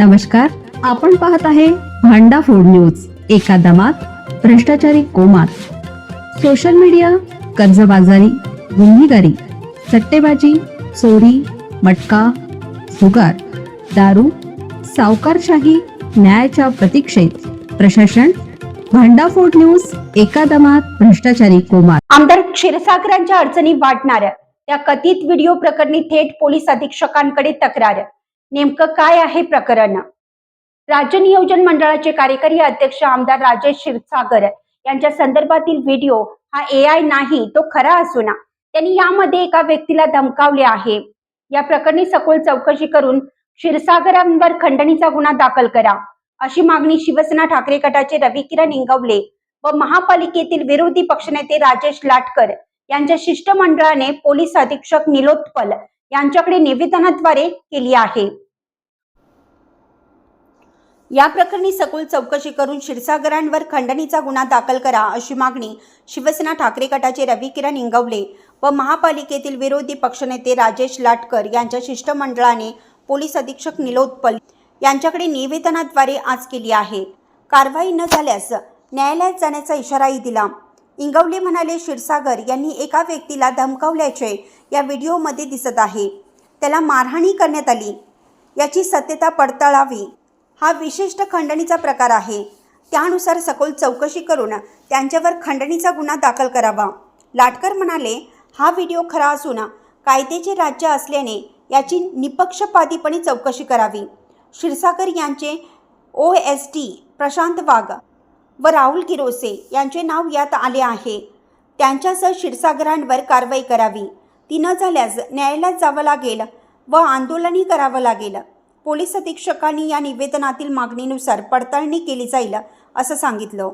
नमस्कार, आपण पाहत आहे भांडा फूड न्यूज. एका दमात भ्रष्टाचारी कोमात. सोशल मीडिया, कर्जबाजारी, गुन्हेगारी, सट्टेबाजी, चोरी, मटका, जुगार, दारू, सावकारशाही, न्यायाच्या प्रतीक्षेत प्रशासन. भांडा फूड न्यूज. एका दमात भ्रष्टाचारी कोमात. आमदार क्षीरसागरांच्या अडचणी वाढणार, त्या कथित व्हिडिओ प्रकरणी थेट पोलीस अधीक्षकांकडे तक्रार. नेमकं काय आहे प्रकरण? राज्य नियोजन मंडळाचे कार्यकारी अध्यक्ष आमदार राजेश क्षीरसागर यांच्या संदर्भातील व्हिडिओ हा AI नाही, तो खरा असून त्यांनी यामध्ये एका व्यक्तीला धमकावले आहे. या प्रकरणी सखोल चौकशी करून क्षीरसागरांवर खंडणीचा गुन्हा दाखल करा, अशी मागणी शिवसेना ठाकरे गटाचे रविकिरण इंगवले व महापालिकेतील विरोधी पक्षनेते राजेश लाटकर यांच्या शिष्टमंडळाने पोलीस अधीक्षक निलोत्पल यांच्याकडे निवेदनाद्वारे केली आहे. या प्रकरणी सखोल चौकशी करून क्षीरसागरांवर खंडणीचा गुन्हा दाखल करा, अशी मागणी शिवसेना ठाकरे गटाचे रविकिरण इंगवले व महापालिकेतील विरोधी पक्षनेते राजेश लाटकर यांच्या शिष्टमंडळाने पोलीस अधीक्षक निलोत्पल यांच्याकडे निवेदनाद्वारे आज केली आहे. कारवाई न झाल्यास न्यायालयात जाण्याचा इशाराही दिला. इंगवले म्हणाले, क्षीरसागर यांनी एका व्यक्तीला धमकावल्याचे या व्हिडिओमध्ये दिसत आहे. त्याला मारहाणी करण्यात आली, याची सत्यता पडताळावी. हा विशिष्ट खंडणीचा प्रकार आहे. त्यानुसार सखोल चौकशी करून त्यांच्यावर खंडणीचा गुन्हा दाखल करावा. लाटकर म्हणाले, हा व्हिडिओ खरा असून कायद्याचे राज्य असल्याने याची निपक्षपातीपणे चौकशी करावी. क्षीरसागर यांचे OST प्रशांत वाघ व राहुल गिरोसे यांचे नाव यात आले आहे. त्यांच्यासह क्षीरसागरांवर कारवाई करावी. ती न झाल्यास न्यायालयात जावं लागेल व आंदोलनही करावं लागेल. पोलीस अधीक्षकांनी या निवेदनातील मागणीनुसार पडताळणी केली जाईल, असं सांगितलं.